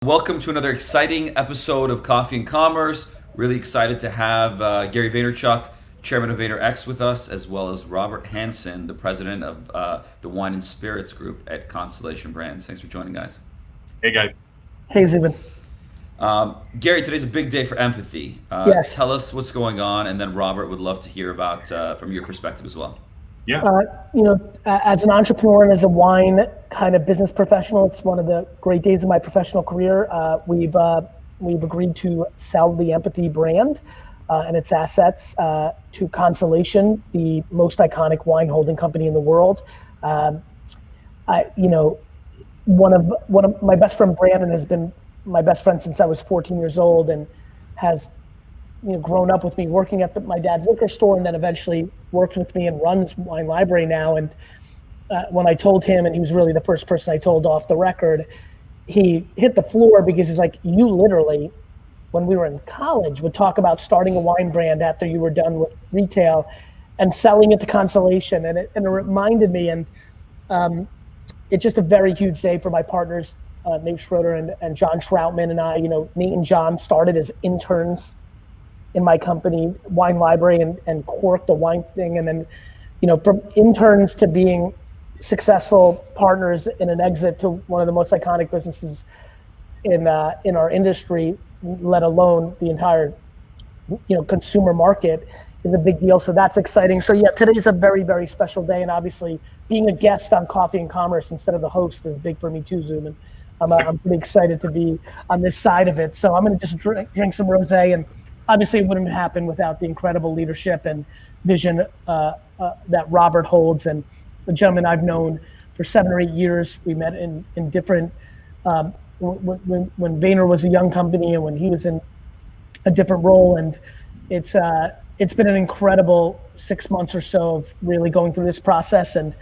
Welcome to another exciting episode of Coffee and Commerce. Really excited to have Gary Vaynerchuk, Chairman of VaynerX, with us, as well as Robert Hanson, the President of the Wine and Spirits Group at Constellation Brands. Thanks for joining, guys. Hey, guys. Hey, Zubin. Gary, today's a big day for empathy. Yes. Tell us what's going on, and then Robert would love to hear about from your perspective as well. Yeah. As an entrepreneur and as a wine kind of business professional, it's one of the great days of my professional career. We've agreed to sell the Empathy brand and its assets to Constellation, the most iconic wine holding company in the world. One of my best friend Brandon has been my best friend since I was 14 years old and has grown up with me working at my dad's liquor store, and then eventually worked with me and runs Wine Library now. And when I told him, and he was really the first person I told off the record, he hit the floor because he's like, you literally, when we were in college, would talk about starting a wine brand after you were done with retail and selling it to Constellation. And it reminded me, and it's just a very huge day for my partners, Nate Schroeder and John Troutman and I. Nate and John started as interns in my company, Wine Library, and Cork, the wine thing. And then, from interns to being successful partners in an exit to one of the most iconic businesses in our industry, let alone the entire, consumer market, is a big deal. So that's exciting. So yeah, today's a very, very special day. And obviously being a guest on Coffee and Commerce instead of the host is big for me too, Zoom. And I'm pretty excited to be on this side of it. So I'm going to just drink some rosé, and obviously it wouldn't happen without the incredible leadership and vision that Robert holds, and the gentleman I've known for 7 or 8 years. We met in different, when Vayner was a young company and when he was in a different role. And it's been an incredible 6 months or so of really going through this process. And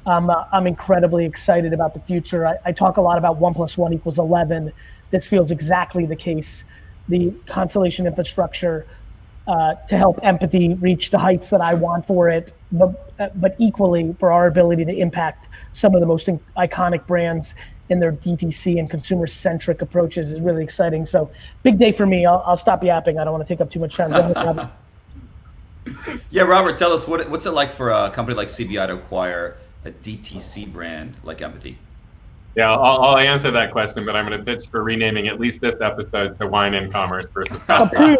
I'm incredibly excited about the future. I talk a lot about 1 + 1 = 11. This feels exactly the case. The Constellation infrastructure to help Empathy reach the heights that I want for it, but equally for our ability to impact some of the most iconic brands in their DTC and consumer-centric approaches is really exciting. So big day for me. I'll stop yapping. I don't want to take up too much time. Yeah, Robert, tell us what's it like for a company like CBI to acquire a DTC brand like Empathy? Yeah, I'll answer that question, but I'm going to pitch for renaming at least this episode to Wine and Commerce versus Coffee.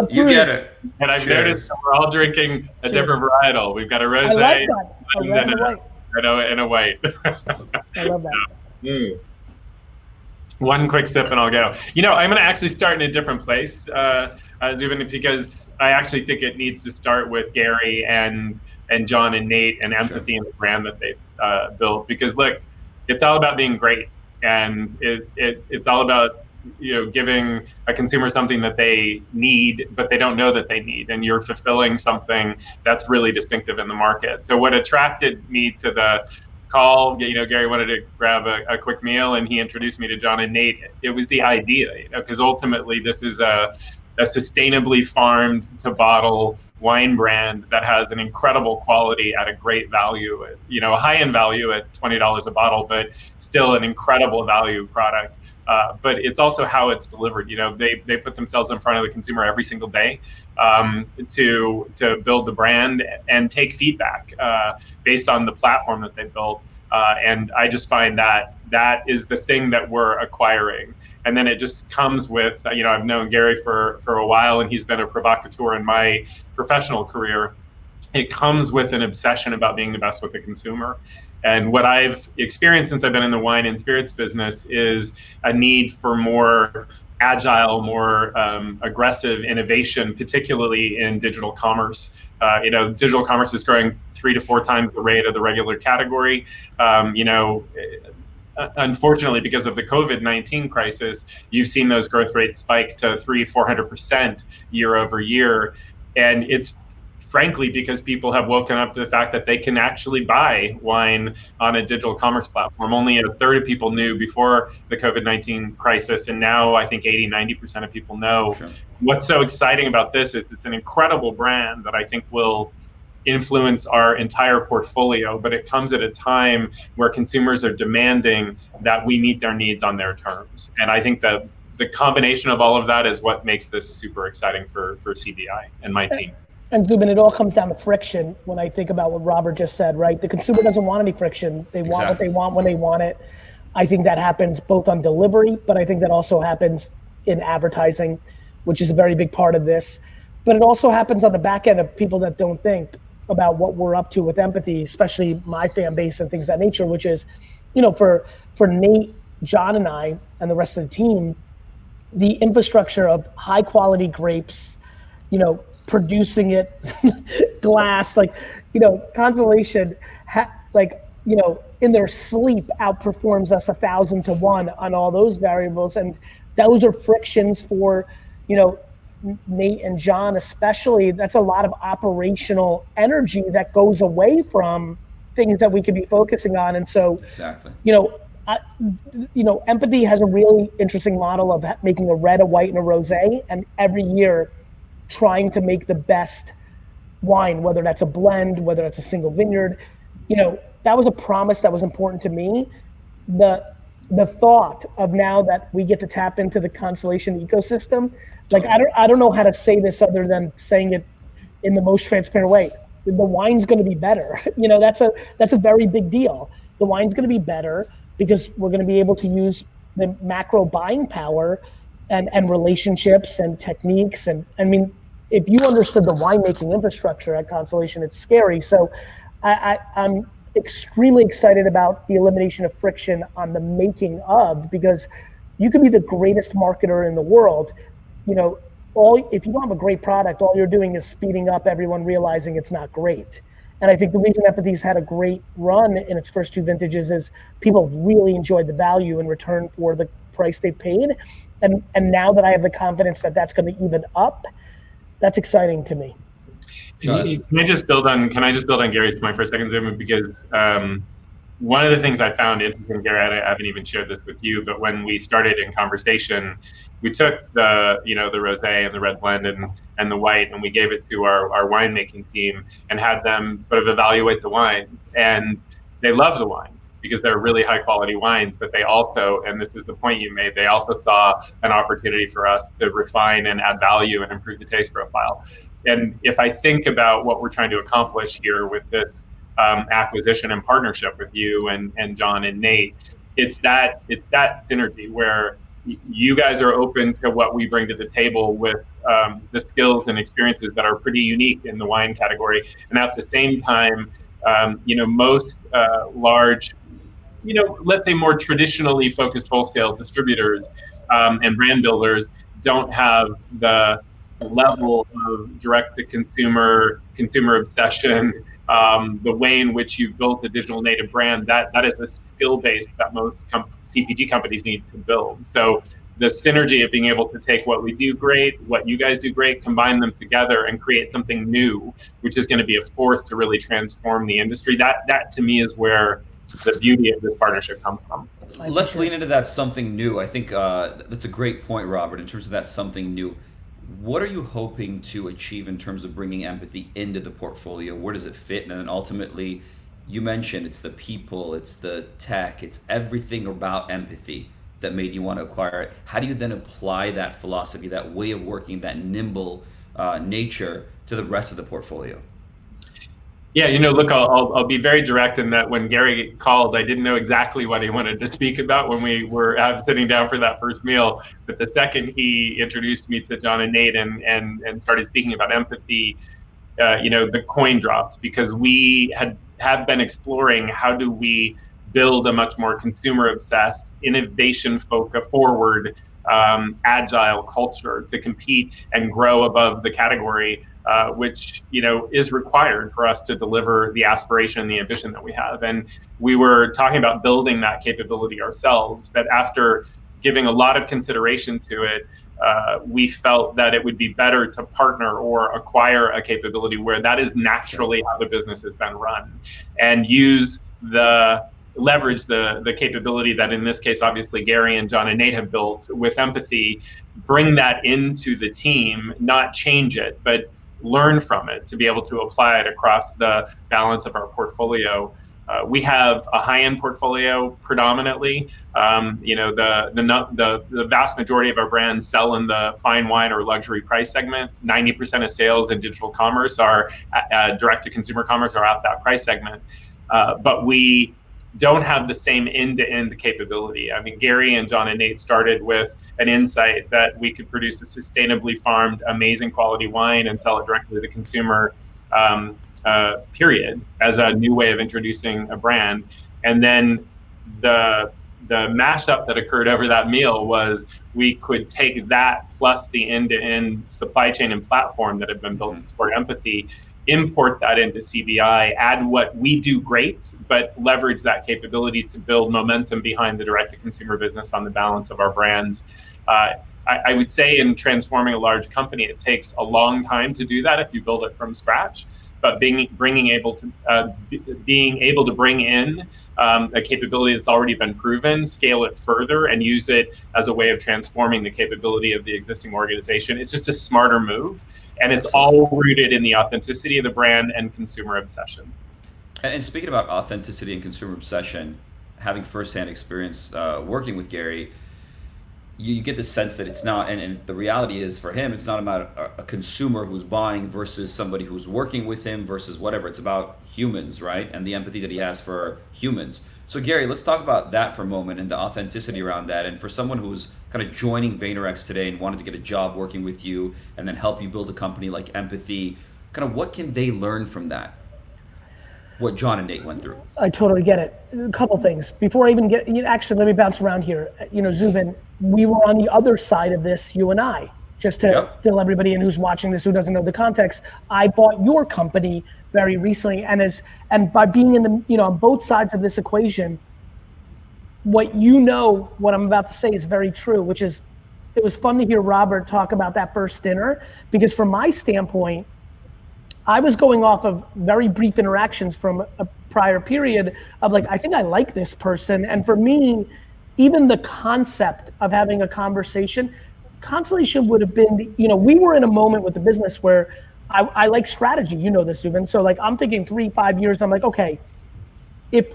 You get it. And I've noticed that we're all drinking a different varietal. We've got a rosé and a white. I love that. One quick sip and I'll go. I'm going to actually start in a different place, Zubin, because I actually think it needs to start with Gary and John and Nate and Empathy and the brand that they've built. Because look, it's all about being great, and it's all about giving a consumer something that they need, but they don't know that they need, and you're fulfilling something that's really distinctive in the market. So what attracted me to the call, Gary wanted to grab a quick meal, and he introduced me to John and Nate. It was the idea, because ultimately this is a sustainably farmed to bottle wine brand that has an incredible quality at a great value, a high-end value at $20 a bottle, but still an incredible value product. But it's also how it's delivered. They put themselves in front of the consumer every single day to build the brand and take feedback based on the platform that they built. And I just find that is the thing that we're acquiring. And then it just comes with, I've known Gary for a while, and he's been a provocateur in my professional career. It comes with an obsession about being the best with the consumer. And what I've experienced since I've been in the wine and spirits business is a need for more agile, more aggressive innovation, particularly in digital commerce. Digital commerce is growing 3 to 4 times the rate of the regular category. Unfortunately, because of the COVID-19 crisis, you've seen those growth rates spike to 400% year over year. And it's frankly because people have woken up to the fact that they can actually buy wine on a digital commerce platform. Only a third of people knew before the COVID-19 crisis. And now I think 80-90% of people know. Sure. What's so exciting about this is it's an incredible brand that I think will influence our entire portfolio, but it comes at a time where consumers are demanding that we meet their needs on their terms. And I think that the combination of all of that is what makes this super exciting for CBI and my team. And Zubin, it all comes down to friction when I think about what Robert just said, right? The consumer doesn't want any friction. They want what they want when they want it. I think that happens both on delivery, but I think that also happens in advertising, which is a very big part of this. But it also happens on the back end of people that don't think about what we're up to with empathy, especially my fan base and things of that nature, which is, for Nate, John, and I, and the rest of the team, the infrastructure of high quality grapes, producing it, glass, Constellation, in their sleep outperforms us 1,000 to 1 on all those variables. And those are frictions for, Nate and John, especially. That's a lot of operational energy that goes away from things that we could be focusing on. And so, exactly. Empathy has a really interesting model of making a red, a white, and a rosé, and every year trying to make the best wine, whether that's a blend, whether that's a single vineyard. That was a promise that was important to me. The thought of now that we get to tap into the Constellation ecosystem, I don't know how to say this other than saying it in the most transparent way. The wine's going to be better. That's a very big deal. The wine's going to be better because we're going to be able to use the macro buying power and relationships and techniques. And I mean, if you understood the winemaking infrastructure at Constellation, it's scary. So I'm extremely excited about the elimination of friction on the making of, because you could be the greatest marketer in the world. If you don't have a great product, all you're doing is speeding up everyone realizing it's not great. And I think the reason Empathy's had a great run in its first 2 vintages is people have really enjoyed the value in return for the price they paid. And now that I have the confidence that that's going to even up, that's exciting to me. Can I just build on Gary's point for a second, Zubin? Because one of the things I found interesting, Gary, I haven't even shared this with you, but when we started in conversation, we took the rosé and the red blend and the white, and we gave it to our winemaking team and had them sort of evaluate the wines. And they love the wines because they're really high quality wines, but they also, and this is the point you made, they also saw an opportunity for us to refine and add value and improve the taste profile. And if I think about what we're trying to accomplish here with this acquisition and partnership with you and John and Nate, it's that synergy where you guys are open to what we bring to the table with the skills and experiences that are pretty unique in the wine category. And at the same time, most large, let's say more traditionally focused wholesale distributors and brand builders don't have the level of direct-to-consumer obsession, the way in which you've built a digital native brand. That is a skill base that most CPG companies need to build. So the synergy of being able to take what we do great, what you guys do great, combine them together and create something new, which is going to be a force to really transform the industry. That to me is where the beauty of this partnership comes from. Let's lean into that something new. I think that's a great point, Robert, in terms of that something new. What are you hoping to achieve in terms of bringing empathy into the portfolio? Where does it fit? And then ultimately, you mentioned it's the people, it's the tech, it's everything about empathy that made you want to acquire it. How do you then apply that philosophy, that way of working, that nimble nature to the rest of the portfolio? Yeah, look, I'll be very direct in that when Gary called, I didn't know exactly what he wanted to speak about when we were sitting down for that first meal. But the second he introduced me to John and Nate and started speaking about empathy, the coin dropped, because we have been exploring how do we build a much more consumer-obsessed, innovation-forward, agile culture to compete and grow above the category, which is required for us to deliver the aspiration and the ambition that we have. And we were talking about building that capability ourselves, but after giving a lot of consideration to it, we felt that it would be better to partner or acquire a capability where that is naturally how the business has been run, and leverage the capability that in this case, obviously Gary and John and Nate have built with empathy, bring that into the team, not change it, but learn from it, to be able to apply it across the balance of our portfolio. We have a high-end portfolio predominantly. The vast majority of our brands sell in the fine wine or luxury price segment. 90% of sales in digital commerce are direct-to-consumer commerce are at that price segment. But we don't have the same end-to-end capability. I mean, Gary and John and Nate started with an insight that we could produce a sustainably farmed, amazing quality wine and sell it directly to the consumer, period, as a new way of introducing a brand. And then the mashup that occurred over that meal was we could take that plus the end-to-end supply chain and platform that had been built to support empathy, import that into CBI, add what we do great, but leverage that capability to build momentum behind the direct-to-consumer business on the balance of our brands. I would say in transforming a large company, it takes a long time to do that if you build it from scratch. But being able to bring in a capability that's already been proven, scale it further, and use it as a way of transforming the capability of the existing organization, it's just a smarter move. And it's all rooted in the authenticity of the brand and consumer obsession. And speaking about authenticity and consumer obsession, having firsthand experience working with Gary, you get the sense that it's not, and the reality is for him, it's not about a consumer who's buying versus somebody who's working with him versus whatever. It's about humans, right? And the empathy that he has for humans. So Gary, let's talk about that for a moment and the authenticity around that. And for someone who's kind of joining VaynerX today and wanted to get a job working with you and then help you build a company like Empathy, kind of what can they learn from that? What John and Nate went through. I totally get it. A couple things. Before I even get, actually, let me bounce around here. Zubin, we were on the other side of this, you and I, just to fill everybody in who's watching this, who doesn't know the context. I bought your company very recently, and by being in the, on both sides of this equation, what I'm about to say is very true, which is, it was fun to hear Robert talk about that first dinner, because from my standpoint, I was going off of very brief interactions from a prior period of like, I think I like this person. And for me, even the concept of having a conversation, Constellation would have been, we were in a moment with the business where I like strategy, this, Zubin. So like, I'm thinking 3-5 years, I'm like, okay, if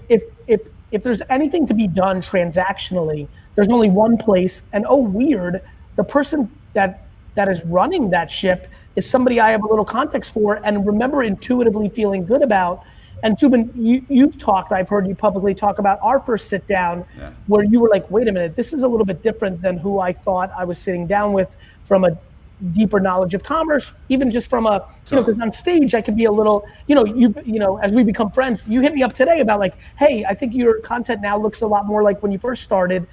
there's anything to be done transactionally, there's only one place, and weird, the person that is running that ship is somebody I have a little context for and remember intuitively feeling good about. And Zubin, you've talked, I've heard you publicly talk about our first sit down where you were like, wait a minute, this is a little bit different than who I thought I was sitting down with from a deeper knowledge of commerce, even just from a, because on stage I could be a little, as we become friends, you hit me up today about like, hey, I think your content now looks a lot more like when you first started.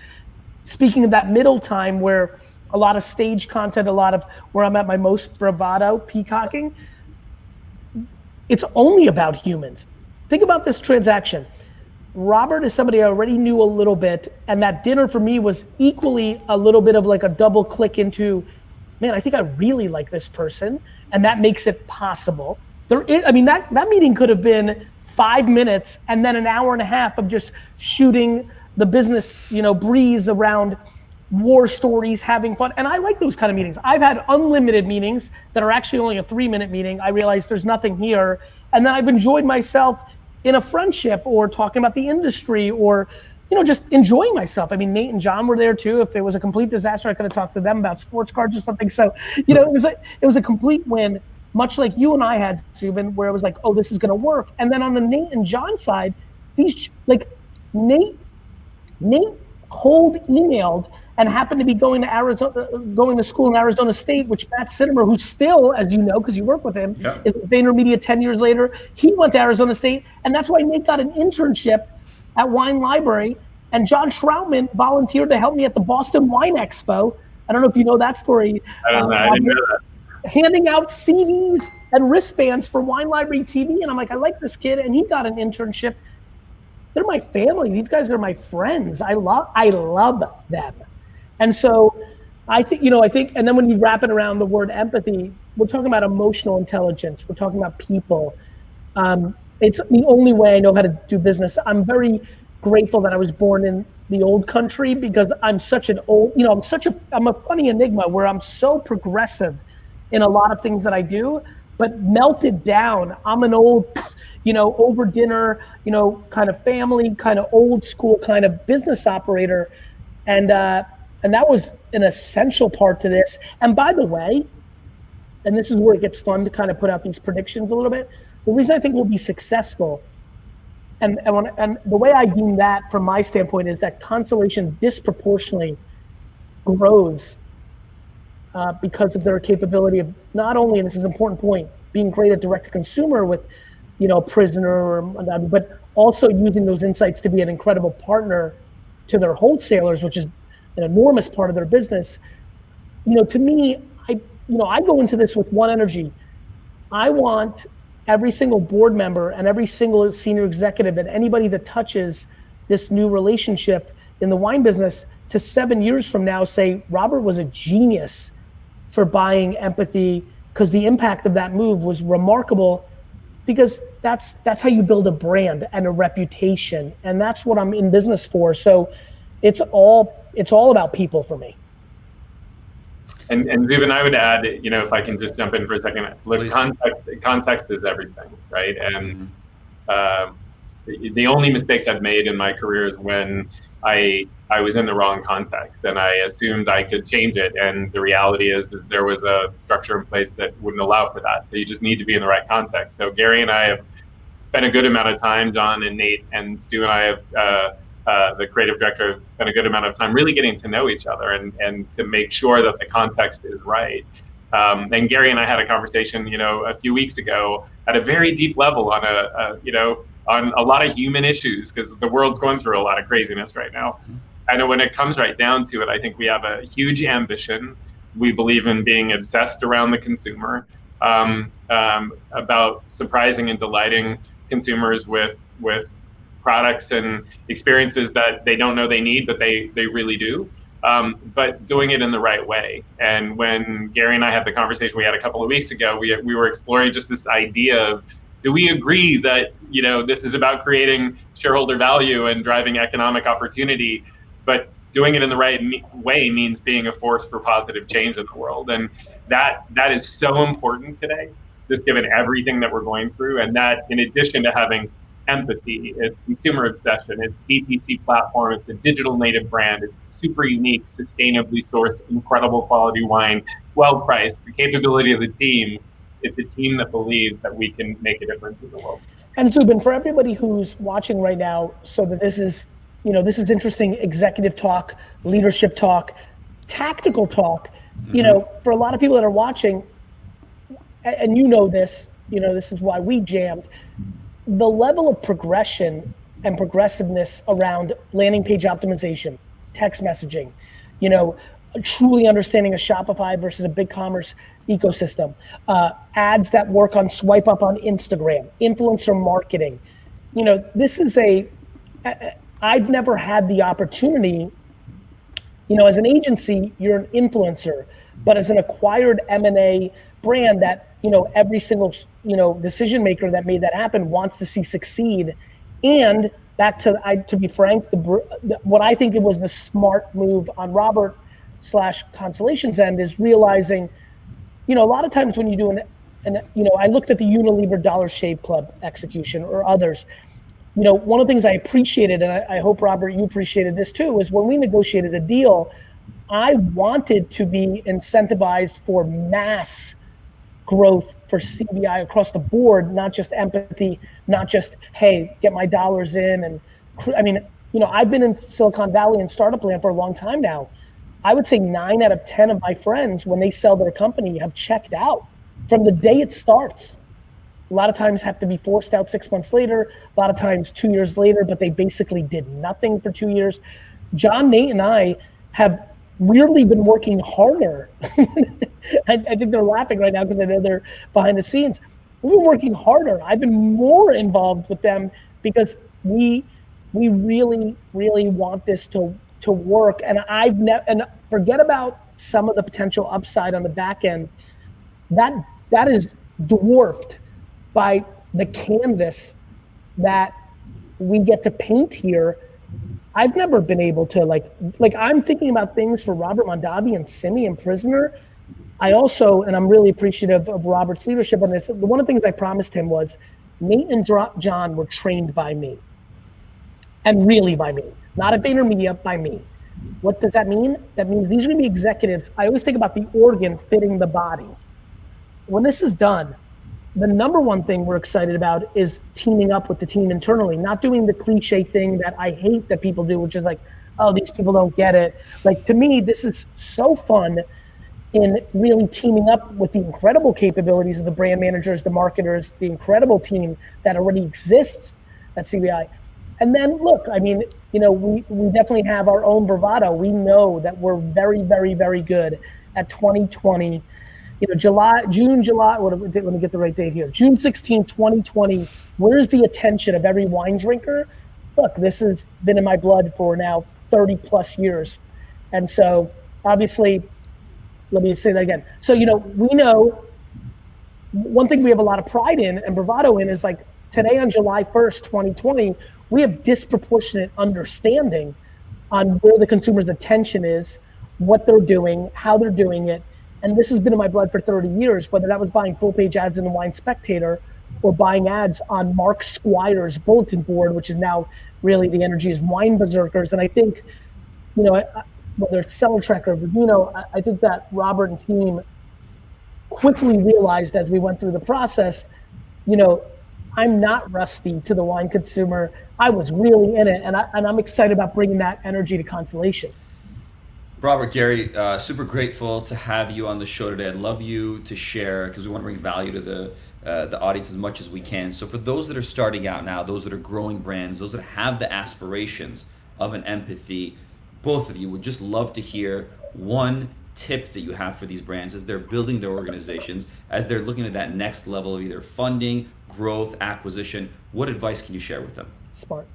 Speaking of that middle time where a lot of stage content, a lot of where I'm at my most bravado, peacocking, it's only about humans. Think about this transaction. Robert is somebody I already knew a little bit, and that dinner for me was equally a little bit of like a double click into, man, I think I really like this person, and that makes it possible. That meeting could have been 5 minutes and then an hour and a half of just shooting the business, breeze around war stories, having fun. And I like those kind of meetings. I've had unlimited meetings that are actually only a 3-minute meeting. I realize there's nothing here. And then I've enjoyed myself in a friendship or talking about the industry or, just enjoying myself. I mean, Nate and John were there too. If it was a complete disaster, I could have talked to them about sports cards or something. So, it was a complete win, much like you and I had, Zubin, where it was like, oh, this is going to work. And then on the Nate and John side, Nate cold emailed and happened to be going to school in Arizona State, which Matt Sittimer, who's still, as you know, because you work with him, is at VaynerMedia 10 years later. He went to Arizona State, and that's why Nate got an internship at Wine Library, and John Troutman volunteered to help me at the Boston Wine Expo. I don't know if you know that story. I didn't know that. Handing out CDs and wristbands for Wine Library TV, and I'm like, I like this kid, and he got an internship. They're my family. These guys are my friends. I love them. And so I think, and then when you wrap it around the word empathy, we're talking about emotional intelligence. We're talking about people. It's the only way I know how to do business. I'm very grateful that I was born in the old country because I'm such an old, I'm a funny enigma where I'm so progressive in a lot of things that I do, but melted down. I'm an old, over dinner, kind of family, kind of old school kind of business operator. And that was an essential part to this. And by the way, and this is where it gets fun to kind of put out these predictions a little bit. The reason I think we'll be successful, and the way I deem that from my standpoint, is that Constellation disproportionately grows because of their capability of not only, and this is an important point, being great at direct to consumer with, Prisoner, but also using those insights to be an incredible partner to their wholesalers, which is an enormous part of their business. To me, I go into this with one energy. I want every single board member and every single senior executive and anybody that touches this new relationship in the wine business to 7 years from now say, Robert was a genius for buying empathy, because the impact of that move was remarkable, because that's how you build a brand and a reputation. And that's what I'm in business for. So it's all about people for me. And Zubin, I would add, if I can just jump in for a second, look, context is everything, right? And the only mistakes I've made in my career is when I was in the wrong context and I assumed I could change it. And the reality is there was a structure in place that wouldn't allow for that. So you just need to be in the right context. So Gary and I have spent a good amount of time, John and Nate and Stu and I have, the creative director, have spent a good amount of time really getting to know each other and to make sure that the context is right. And Gary and I had a conversation, a few weeks ago at a very deep level on on a lot of human issues, because the world's going through a lot of craziness right now. I know when it comes right down to it, I think we have a huge ambition. We believe in being obsessed around the consumer, about surprising and delighting consumers with products and experiences that they don't know they need, but they really do. But doing it in the right way. And when Gary and I had the conversation we had a couple of weeks ago, we were exploring just this idea of, do we agree that, this is about creating shareholder value and driving economic opportunity, but doing it in the right way means being a force for positive change in the world. And that is so important today, just given everything that we're going through. And that, in addition to having empathy, it's consumer obsession, it's DTC platform, it's a digital native brand, it's super unique, sustainably sourced, incredible quality wine, well priced, the capability of the team. It's a team that believes that we can make a difference in the world. And Zubin, for everybody who's watching right now, so that this is interesting executive talk, leadership talk, tactical talk, for a lot of people that are watching, and this, this is why we jammed, the level of progression and progressiveness around landing page optimization, text messaging, truly understanding a Shopify versus a BigCommerce ecosystem, ads that work on swipe up on Instagram, influencer marketing. This is I've never had the opportunity, as an agency, you're an influencer, but as an acquired M&A brand that, every single, decision maker that made that happen wants to see succeed. And back to be frank, what I think it was the smart move on Robert / Constellation's end is realizing, a lot of times when you do I looked at the Unilever Dollar Shave Club execution or others. One of the things I appreciated, and I hope, Robert, you appreciated this too, is when we negotiated a deal, I wanted to be incentivized for mass growth for CBI across the board, not just empathy, not just, hey, get my dollars in. And I've been in Silicon Valley and startup land for a long time now. I would say 9 out of 10 of my friends, when they sell their company, have checked out from the day it starts. A lot of times have to be forced out 6 months later, a lot of times 2 years later, but they basically did nothing for 2 years. John, Nate, and I have weirdly been working harder. I think they're laughing right now because I know they're behind the scenes. We've been working harder. I've been more involved with them because we really, really want this to work. And and forget about some of the potential upside on the back end. That is dwarfed by the canvas that we get to paint here. I've never been able to like I'm thinking about things for Robert Mondavi and Simi and Prisoner. I also, and I'm really appreciative of Robert's leadership on this, one of the things I promised him was Nate and John were trained by me. And really by me. Not at VaynerMedia, by me. What does that mean? That means these are going to be executives. I always think about the organ fitting the body. When this is done, the number one thing we're excited about is teaming up with the team internally, not doing the cliche thing that I hate that people do, which is like, oh, these people don't get it. Like, to me, this is so fun in really teaming up with the incredible capabilities of the brand managers, the marketers, the incredible team that already exists at CBI. And then look, I mean, you know, we definitely have our own bravado. We know that we're very, very, very good at 2020. You know, June, July, let me get the right date here. June 16, 2020, where's the attention of every wine drinker? Look, this has been in my blood for now 30 plus years. And so obviously, let me say that again. So, you know, we know one thing we have a lot of pride in and bravado in is like today on July 1st, 2020, we have disproportionate understanding on where the consumer's attention is, what they're doing, how they're doing it. And this has been in my blood for 30 years, whether that was buying full page ads in the Wine Spectator or buying ads on Mark Squire's bulletin board, which is now really the energy is Wine Berserkers. And I think, you know, whether it's Seller Tracker, you know, I think that Robert and team quickly realized as we went through the process, you know, I'm not rusty to the wine consumer. I was really in it, and I'm excited about bringing that energy to Constellation. Robert, Gary, super grateful to have you on the show today. I'd love you to share, because we want to bring value to the audience as much as we can. So for those that are starting out now, those that are growing brands, those that have the aspirations of an Empathy, both of you would just love to hear one tip that you have for these brands as they're building their organizations, as they're looking at that next level of either funding, growth, acquisition. What advice can you share with them? Smart.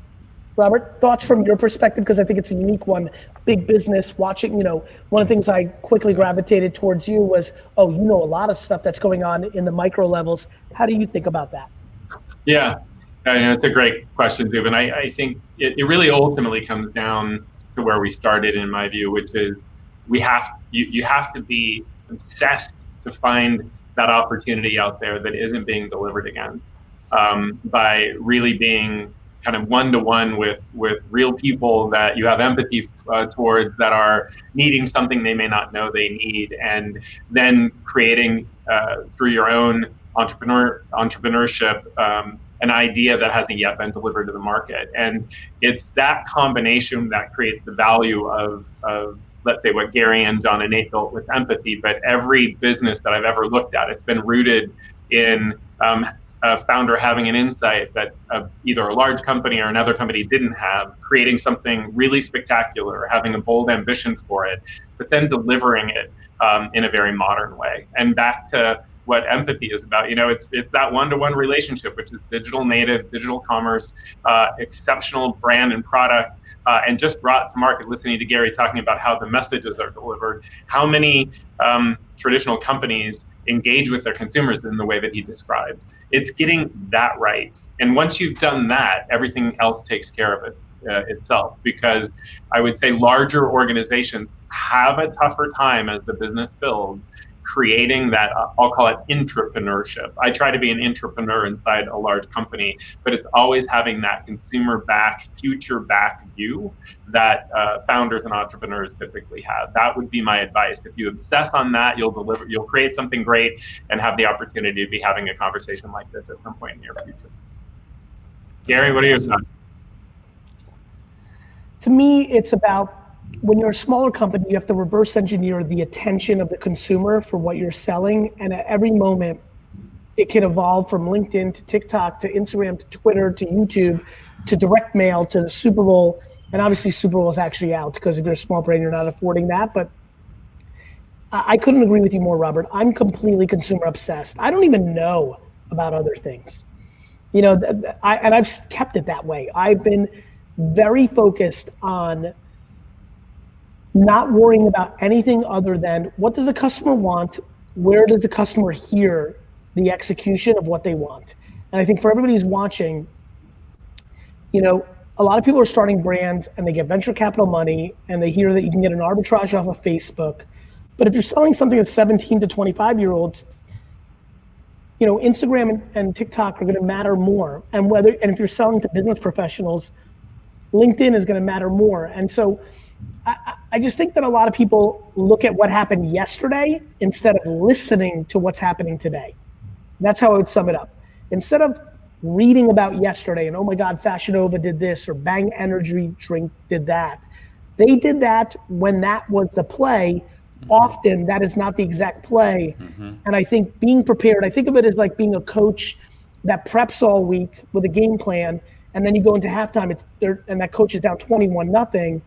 Robert, thoughts from your perspective, because I think it's a unique one. Big business, watching, you know, one of the things I quickly gravitated towards you was, oh, you know a lot of stuff that's going on in the micro levels. How do you think about that? Yeah, I know it's a great question, Zubin. I think it really ultimately comes down to where we started, in my view, which is you have to be obsessed to find that opportunity out there that isn't being delivered against, by really being kind of one-to-one with real people that you have empathy towards, that are needing something they may not know they need, and then creating through your own entrepreneurship an idea that hasn't yet been delivered to the market. And it's that combination that creates the value of let's say what Gary and John and Nate built with Empathy. But every business that I've ever looked at, it's been rooted in a founder having an insight that either a large company or another company didn't have, creating something really spectacular, having a bold ambition for it, but then delivering it in a very modern way. And back to what Empathy is about, you know, it's that one-to-one relationship, which is digital native, digital commerce, exceptional brand and product, and just brought to market, listening to Gary talking about how the messages are delivered, how many traditional companies engage with their consumers in the way that he described. It's getting that right. And once you've done that, everything else takes care of it itself, because I would say larger organizations have a tougher time as the business builds, creating that, I'll call it intrapreneurship. I try to be an intrapreneur inside a large company, but it's always having that consumer back, future back view that founders and entrepreneurs typically have. That would be my advice. If you obsess on that, you'll deliver, you'll create something great and have the opportunity to be having a conversation like this at some point in your future. Gary, what are your thoughts? To me, it's about, when you're a smaller company, you have to reverse engineer the attention of the consumer for what you're selling. And at every moment, it can evolve from LinkedIn to TikTok to Instagram to Twitter to YouTube to direct mail to the Super Bowl. And obviously Super Bowl is actually out, because if you're a small brand, you're not affording that. But I couldn't agree with you more, Robert. I'm completely consumer obsessed. I don't even know about other things. You know, and I've kept it that way. I've been very focused on not worrying about anything other than what does the customer want, where does the customer hear the execution of what they want. And I think for everybody who's watching, you know, a lot of people are starting brands and they get venture capital money and they hear that you can get an arbitrage off of Facebook, But if you're selling something to 17 to 25-year-olds, Instagram and TikTok are going to matter more. And if you're selling to business professionals, LinkedIn is going to matter more. And so I just think that a lot of people look at what happened yesterday instead of listening to what's happening today. That's how I would sum it up. Instead of reading about yesterday and, oh my God, Fashion Nova did this or Bang Energy Drink did that. They did that when that was the play. Often that is not the exact play. And I think being prepared, I think of it as like being a coach that preps all week with a game plan, and then you go into halftime and that coach is down 21-0.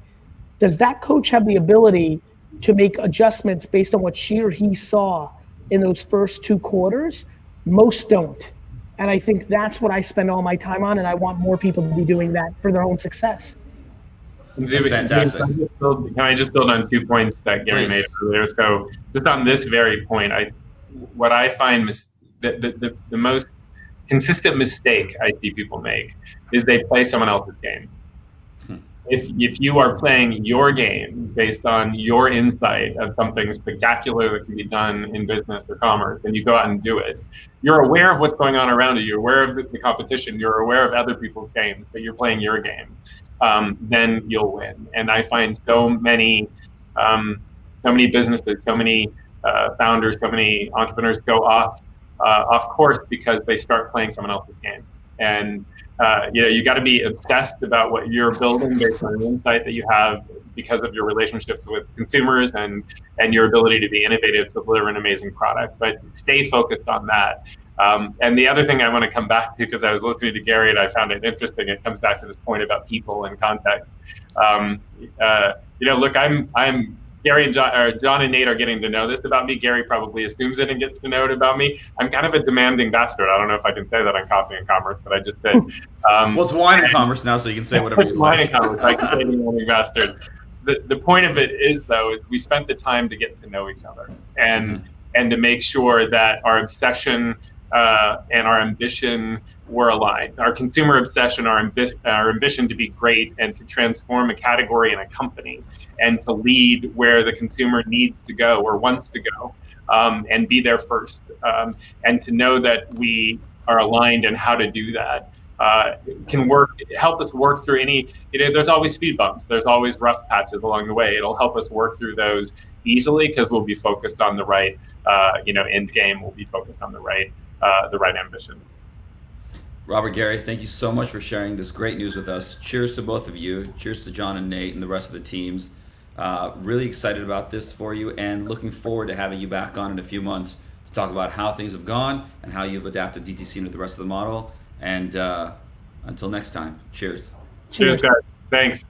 Does that coach have the ability to make adjustments based on what she or he saw in those first 2 quarters? Most don't. And I think that's what I spend all my time on, and I want more people to be doing that for their own success. That's fantastic. Can I just build on 2 points that Gary made earlier? So just on this very point, what I find the most consistent mistake I see people make is they play someone else's game. If you are playing your game based on your insight of something spectacular that can be done in business or commerce, and you go out and do it, you're aware of what's going on around you, you're aware of the competition, you're aware of other people's games, but you're playing your game, then you'll win. And I find so many businesses, so many founders, so many entrepreneurs go off course because they start playing someone else's game. And you got to be obsessed about what you're building based on the insight that you have because of your relationships with consumers and your ability to be innovative to deliver an amazing product. But stay focused on that. And the other thing I want to come back to, because I was listening to Gary and I found it interesting, it comes back to this point about people and context. Look, I'm Gary and John and Nate are getting to know this about me. Gary probably assumes it and gets to know it about me. I'm kind of a demanding bastard. I don't know if I can say that on Coffee and Commerce, but I just did. Well, it's Wine and Commerce now, so you can say whatever you like. Wine and Commerce, I can say demanding bastard. The point of it is, though, is we spent the time to get to know each other and to make sure that our obsession and our ambition were aligned. Our consumer obsession, our ambition to be great and to transform a category and a company and to lead where the consumer needs to go or wants to go, and be there first. And to know that we are aligned and how to do that can help us work through there's always speed bumps. There's always rough patches along the way. It'll help us work through those easily because we'll be focused on the right, end game. We'll be focused on the right ambition. Robert, Gary, thank you so much for sharing this great news with us. Cheers to both of you. Cheers to John and Nate and the rest of the teams. Really excited about this for you and looking forward to having you back on in a few months to talk about how things have gone and how you've adapted DTC into the rest of the model. And until next time, cheers. Cheers, guys. Thanks.